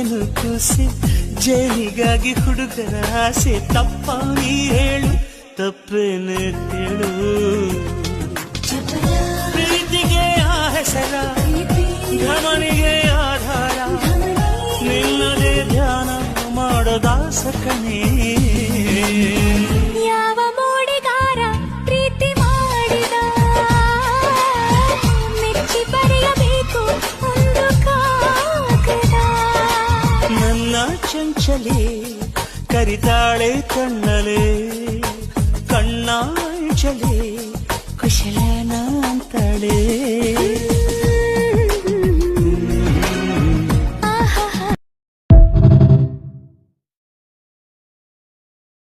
ಜೇನು ಕೂಸೆ ಜೇನಿಗಾಗಿ ಹುಡುಗರ ಆಸೆ ತಪ್ಪ ನೀ ಹೇಳು ತಪ್ಪೇನೆ ಹೇಳು ಪ್ರೀತಿಗೆ ಆ ಹೆಸರ ಘಮನಿಗೆ ಆಧಾರ ನಿನ್ನದೇ ಧ್ಯಾನ ಮಾಡೋದಾಸಕನೇ ಯಾವ ಮೋಡಿಗಾರ ಪ್ರೀತಿ ಮಾಡಿದ ಮೆಚ್ಚಿ ಬರೆಯಬೇಕು ಒಂದು ಕಾಗದ ನನ್ನ ಚಂಚಲೆ ಕರಿತಾಳೆ ಕಣ್ಣಲೆ ಕಣ್ಣಾಂಚಲೆ ಕುಶಲನ ಅಂತಾಳೆ